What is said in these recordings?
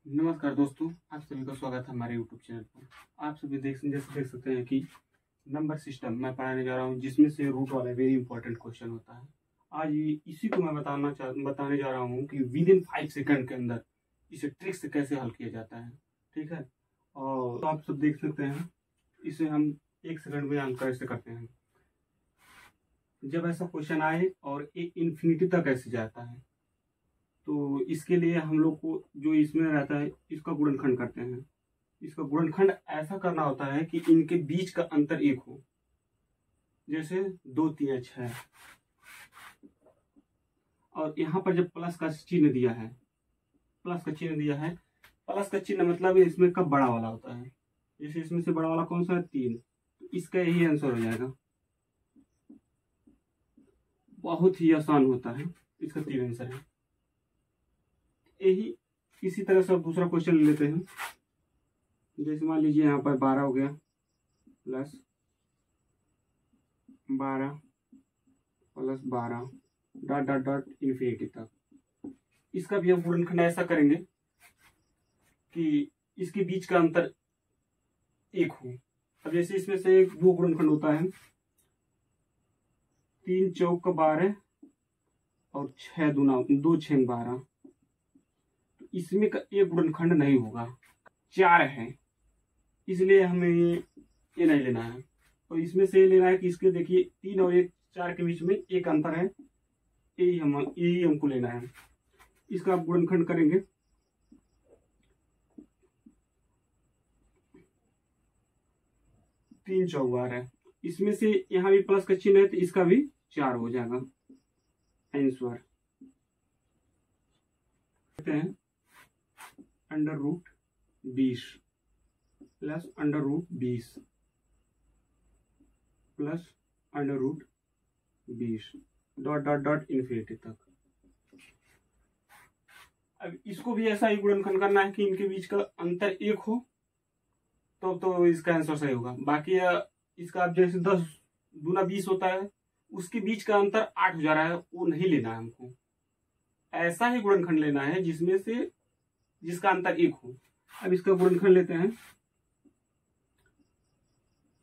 नमस्कार दोस्तों, आप सभी का स्वागत है हमारे YouTube चैनल पर। आप सभी जैसे देख सकते हैं कि नंबर सिस्टम मैं पढ़ाने जा रहा हूं, जिसमें से रूट वाला वेरी इंपॉर्टेंट क्वेश्चन होता है। आज इसी को मैं बताने जा रहा हूं कि विद इन 5 सेकंड के अंदर इसे ट्रिक से कैसे हल किया जाता है। ठीक है, और तो आप सब देख सकते हैं, इसे हम 1 सेकंड में आंसर कैसे करते हैं। जब ऐसा क्वेश्चन आए और ये इन्फिनिटी तक कैसे जाता है, तो इसके लिए हम लोग को जो इसमें रहता है इसका गुणनखंड करते हैं। इसका गुणनखंड ऐसा करना होता है कि इनके बीच का अंतर 1 हो। जैसे 2 3 6, और यहाँ पर जब प्लस का चिन्ह दिया है, प्लस का चिन्ह मतलब इसमें कब बड़ा वाला होता है। जैसे इसमें से बड़ा वाला कौन सा है, 3, तो इसका यही आंसर हो जाएगा। बहुत ही आसान होता है, इसका 3 आंसर है। यही इसी तरह से दूसरा क्वेश्चन ले लेते हैं। जैसे मान लीजिए यहाँ पर 12 हो गया, plus 12 plus 12 dot dot dot infinity तक। इसका भी हम गुणनखंड ऐसा करेंगे कि इसके बीच का अंतर 1 हो। अब जैसे इसमें से 2 गुणनखंड होता है, 3 चौक 12 और 6 दूना 2 6 12। इसमें का एक गुणनखंड नहीं होगा, 4 है, इसलिए हमें ये नहीं लेना है। और इसमें से लेना है कि इसके देखिए 3 और 4 के बीच में एक अंतर है, यही हमको लेना है। इसका आप गुणनखंड करेंगे, तीन 4 12। इसमें से यहाँ भी प्लस का चिन्ह है तो इसका भी 4 हो जाएगा आंसर। कहते हैं under root 20 plus under root 20 plus under root 20 dot dot dot infinity तक। अब इसको भी ऐसा ही गुणनखंड करना है कि इनके बीच का अंतर 1 हो, तो इसका आंसर सही होगा। बाकी इसका अब जैसे 10 दूना 20 होता है, उसके बीच का अंतर 8 हो जा रहा है, वो नहीं लेना है हमको। ऐसा ही गुणनखंड लेना है जिसका अंतर 1 हो। अब इसका गुणनखंड लेते हैं,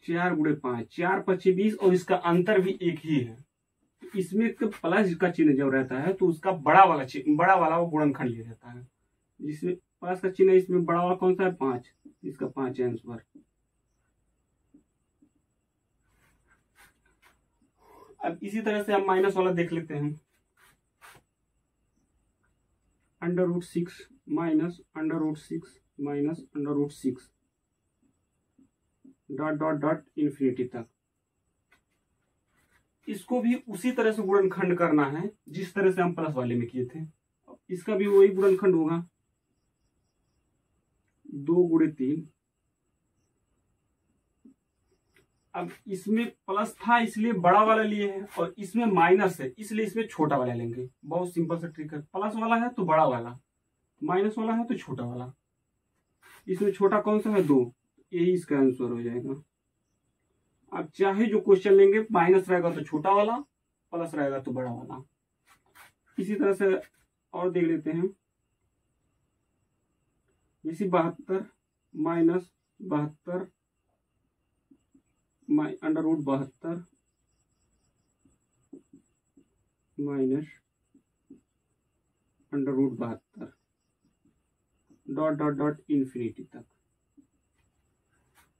4 गुणे 5, 4 5 20, और इसका अंतर भी 1 ही है। तो इसमें प्लस का चिन्ह जब रहता है तो उसका बड़ा वाला वो गुणनखंड लिया जाता है। जिसमें प्लस का चिन्ह, इसमें बड़ा वाला कौन सा है, 5, इसका 5 आंसर। अब इसी तरह से हम माइनस वाला देख लेते हैं, under root 6 minus under root 6 minus under root 6 dot dot dot infinity तक। इसको भी उसी तरह से गुणनखंड करना है जिस तरह से हम प्लस वाले में किए थे। इसका भी वही गुणनखंड होगा, 2 गुणे 3। अब इसमें प्लस था इसलिए बड़ा वाला लिए है, और इसमें माइनस है इसलिए इसमें छोटा वाला लेंगे। बहुत सिंपल सा ट्रिक है। प्लस वाला है तो बड़ा वाला, माइनस वाला है तो छोटा वाला। इसमें छोटा कौन सा है, 2, यही इसका आंसर हो जाएगा। अब चाहे जो क्वेश्चन लेंगे, माइनस रहेगा तो छोटा वाला, प्लस रहेगा तो बड़ा वाला। इसी तरह से और देख लेते हैं, जैसे 72 minus 72 under root 72 minus under root 72 dot dot dot infinity तक।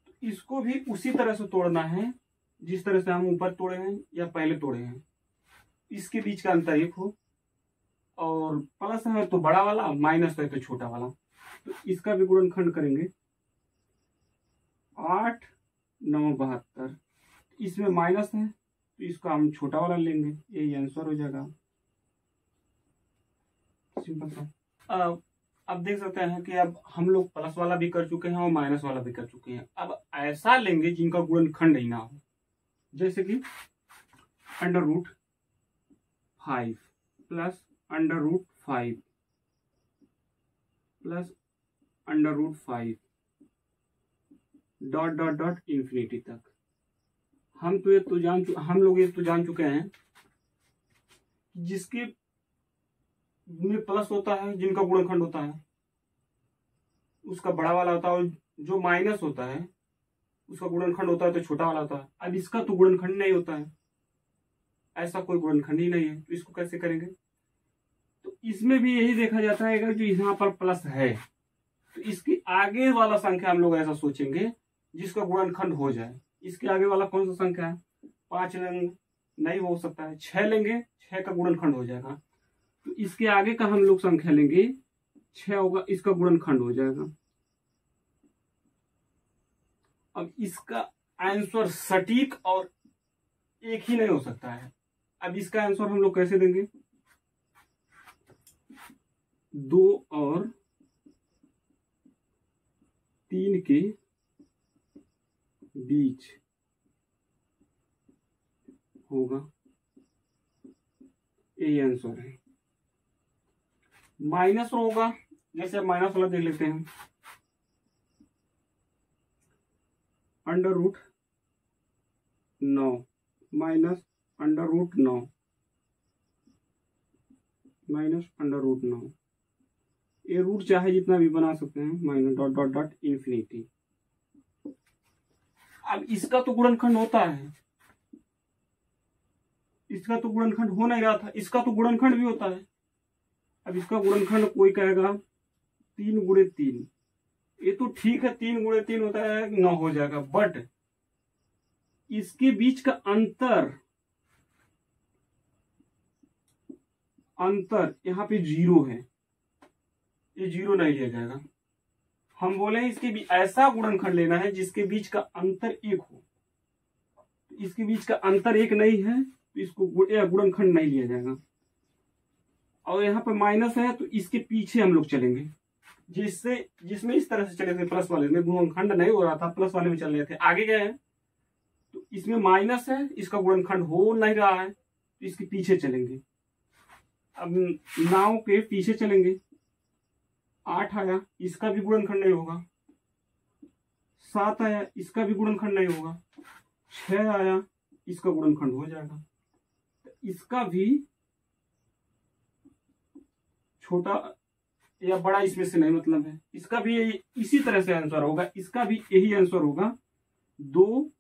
तो इसको भी उसी तरह से तोड़ना है जिस तरह से हम ऊपर तोड़े हैं या पहले तोड़े हैं। इसके बीच का अंतर 1 हो, और प्लस है तो बड़ा वाला, माइनस है तो छोटा वाला। तो इसका भी गुणनखंड करेंगे, 8 9 72। इसमें माइनस है तो इसका हम छोटा वाला लेंगे, यही आंसर हो जाएगा। सिंपल सा। अब देख सकते हैं कि अब हम लोग प्लस वाला भी कर चुके हैं और माइनस वाला भी कर चुके हैं। अब ऐसा लेंगे जिनका गुणनखंड ही ना हो, जैसे कि under root 5 plus under root 5 plus under root 5 dot dot dot infinity तक। हम लोग ये तो जान चुके हैं जिसके में प्लस होता है, जिनका गुणनखंड होता है, उसका बड़ा वाला होता है, और जो माइनस होता है उसका गुणनखंड होता है तो छोटा वाला होता है। अब इसका तो गुणनखंड नहीं होता है, ऐसा कोई गुणनखंड ही नहीं है, तो इसको कैसे करेंगे? तो इसमें भी यही देखा जाता है, अगर जो यहाँ पर प्लस है तो इसके आगे वाला संख्या हम लोग ऐसा सोचेंगे जिसका गुणनखंड हो जाए। इसके आगे वाला कौन सा संख्या है? 5 लेंगे, नहीं हो सकता है। 6 लेंगे, 6 का गुणनखंड हो जाएगा। तो इसके आगे का हम लोग संख्या लेंगे, 6 होगा, इसका गुणनखंड हो जाएगा। अब इसका आंसर सटीक और एक ही नहीं हो सकता है। अब इसका आंसर हम लोग कैसे देंगे? 2 और 3 के बीच होगा, यही आंसर है। माइनस होगा, जैसे माइनस वाला देख लेते हैं, √9 माइनस √9 माइनस √9, ये रूट चाहे जितना भी बना सकते हैं, minus dot dot dot infinity. अब इसका तो गुणनखंड होता है, इसका तो गुणनखंड हो नहीं रहा था, इसका तो गुणनखंड भी होता है। अब इसका गुणनखंड कोई कहेगा 3 × 3, ये तो ठीक है, 3 × 3 होता है, 9 हो जाएगा। बट इसके बीच का अंतर यहाँ पे 0 है, ये 0 नहीं लिया जाएगा। हम बोले इसके भी ऐसा गुणनखंड लेना है जिसके बीच का अंतर 1 हो। इसके बीच का अंतर 1 नहीं है तो इसको गुणनखंड नहीं लिया जाएगा। और यहाँ पर माइनस है तो इसके पीछे हम लोग चलेंगे, जिसमें इस तरह से चले थे, प्लस वाले में गुणनखंड नहीं हो रहा था, प्लस वाले में चल रहे थे। आगे गए हैं तो इसमें माइनस है, इसका गुणनखंड हो नहीं रहा है तो इसके पीछे चलेंगे। अब 9 के पीछे चलेंगे, 8 आया, इसका भी गुणनखंड नहीं होगा। 7 आया, इसका भी गुणनखंड नहीं होगा। 6 आया, इसका गुणनखंड हो जाएगा। इसका भी छोटा या बड़ा इसमें से नहीं मतलब है, इसका भी इसी तरह से आंसर होगा। इसका भी यही आंसर होगा, 2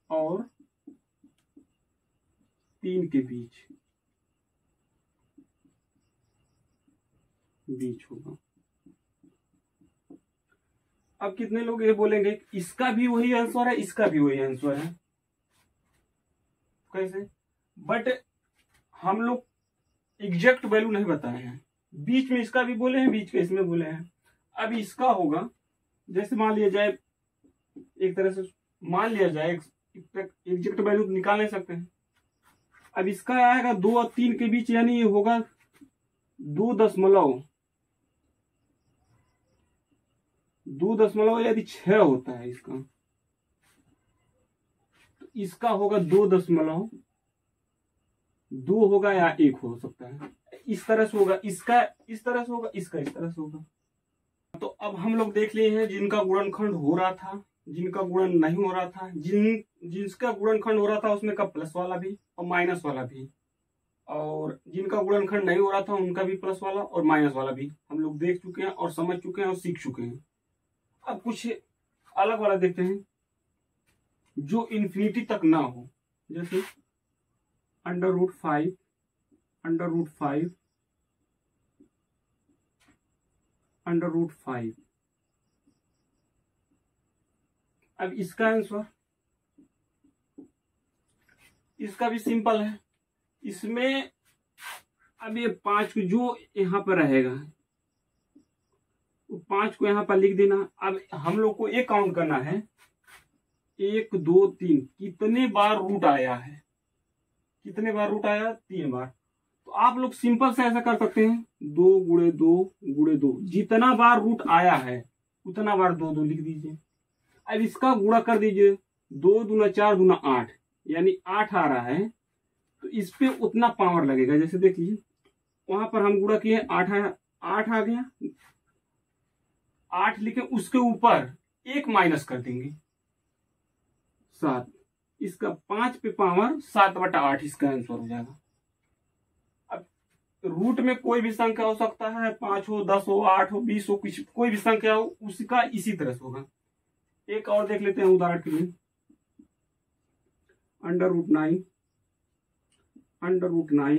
और 3 के बीच होगा। अब कितने लोग ये बोलेंगे इसका भी वही आंसर है, इसका भी वही आंसर है, कैसे? बट हम लोग एग्जैक्ट वैल्यू नहीं बताए हैं, बीच में इसका भी बोले हैं, बीच में इसमें बोले हैं। अब इसका होगा, जैसे मान लिया जाए, एक तरह से मान लिया जाए, एग्जैक्ट वैल्यू निकाल नहीं सकते हैं। अब इसका आएगा 2 और 3 के बीच, यानी ये होगा 2.2 यदि 6 होता है इसका, तो इसका होगा 2.2 होगा या 1 हो सकता है। इस तरह से होगा, इसका इस तरह से होगा, इसका इस तरह से होगा। तो अब हम लोग देख लिए हैं जिनका गुणनखंड हो रहा था, जिनका गुणन नहीं हो रहा था। जिसका गुणनखंड हो रहा था उसमें का प्लस वाला भी और माइनस वाला भी, और जिनका गुणनखंड नहीं हो रहा था उनका भी प्लस वाला और माइनस वाला भी हम लोग देख चुके हैं और समझ चुके हैं और सीख चुके हैं। अब कुछ अलग वाला देखते हैं जो इन्फिनिटी तक ना हो, जैसे √5 √5। अब इसका आंसर, इसका भी सिंपल है। इसमें अब ये 5 को जो यहाँ पर रहेगा, 5 को यहाँ पर लिख देना। अब हम लोग को ये काउंट करना है, 1 2 3 कितने बार रूट आया है, कितने बार रूट आया? 3 बार। तो आप लोग सिंपल से ऐसा कर सकते हैं, 2 × 2 × 2, जितना बार रूट आया है उतना बार 2 2 लिख दीजिए। अब इसका गुणा कर दीजिए, 2 दूना 4 दूना 8, यानी 8 आ रहा है, तो इस पे उतना पावर लगेगा। जैसे देख लीजिए, वहां पर हम गुणा किए, 8 आया, 8 आ गया, 8 लिखे, उसके ऊपर 1 माइनस कर देंगे, 7। इसका 5 पे पावर 7/8 इसका आंसर हो जाएगा। अब रूट में कोई भी संख्या हो सकता है, 5 हो, 10 हो, 8 हो, 20 हो, कुछ कोई भी संख्या हो, उसका इसी तरह से होगा। एक और देख लेते हैं उदाहरण के लिए, √9, √9,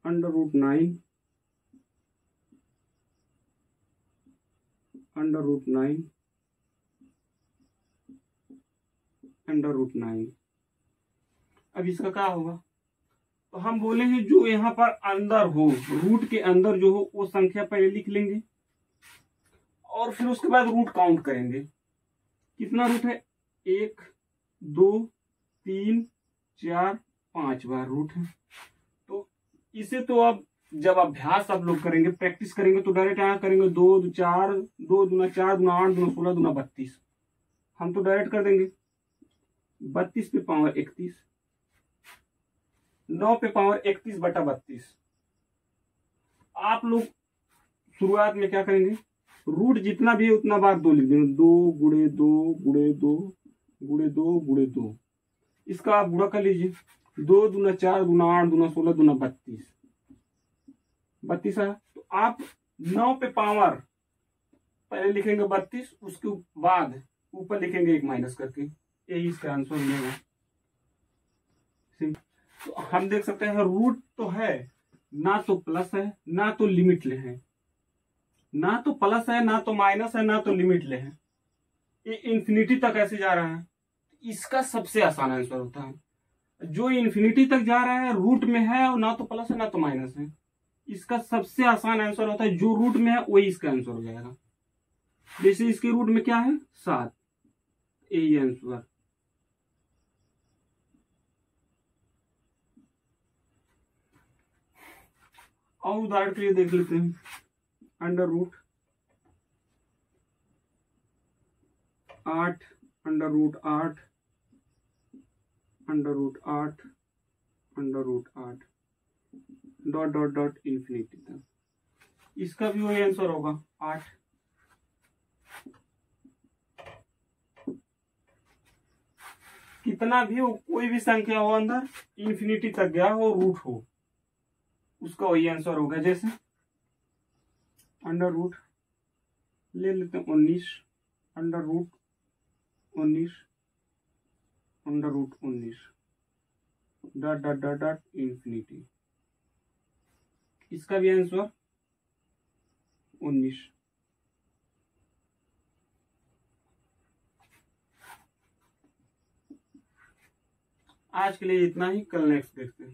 √9, √9, √9। अब इसका क्या होगा? तो हम बोले हैं जो यहाँ पर अंदर हो, रूट के अंदर जो हो वो संख्या पहले लिख लेंगे और फिर उसके बाद रूट काउंट करेंगे। कितना रूट है? 1, 2, 3, 4, 5 बार रूट है। तो इसे तो अब जब अभ्यास आप लोग करेंगे, प्रैक्टिस करेंगे, तो डायरेक्ट यहाँ करेंगे 2, 4, 2 दूना 4, दूना 8, दूना 16, दूना 32। हम तो डायरेक्ट कर देंगे। 32 पे पावर 31, 9 पे पावर 31 बटा 32। आप लोग शुरुआत में क्या करेंगे? रूट जितना भी है उतना बार 2 लिख देंगे। 2 गुणे 2 गुणे 2 गुणे 2 गुणे 2। इसका आप गुणा कर लीजिए। 2 दूना 4, दूना 8, दूना 16, दूना 32। 32 आया। तो आप 9 पे पावर पहले लिखेंगे 32, उसके बाद ऊपर लिखेंगे 1 माइनस करके। यही इसका आंसर मिलेगा। तो हम देख सकते हैं रूट तो है, ना तो प्लस है ना तो लिमिट ले है, ना तो प्लस है ना तो माइनस है ना तो लिमिट ले है, ये इंफिनिटी तक ऐसे जा रहा है। इसका सबसे आसान आंसर होता है जो इंफिनिटी तक जा रहा है, रूट में है और ना तो प्लस है ना तो माइनस है। इसका सबसे आसान आंसर होता है जो रूट में है वही इसका आंसर हो जाएगा। जैसे इसके रूट में क्या है? 7, यही आंसर। और उदाहरण के लिए देख लेते हैं, √8, √8, √8, √8, डॉट डॉट डॉट इंफिनिटी तक। इसका भी वही आंसर होगा 8। कितना भी हो, कोई भी संख्या हो अंदर इंफिनिटी तक गया हो, रूट हो, उसका वही आंसर होगा। जैसे √ ले लेते हैं 19, √19, √19, dot dot dot dot infinity. इसका भी आंसर 19। आज के लिए इतना ही, कल नेक्स्ट देखते हैं।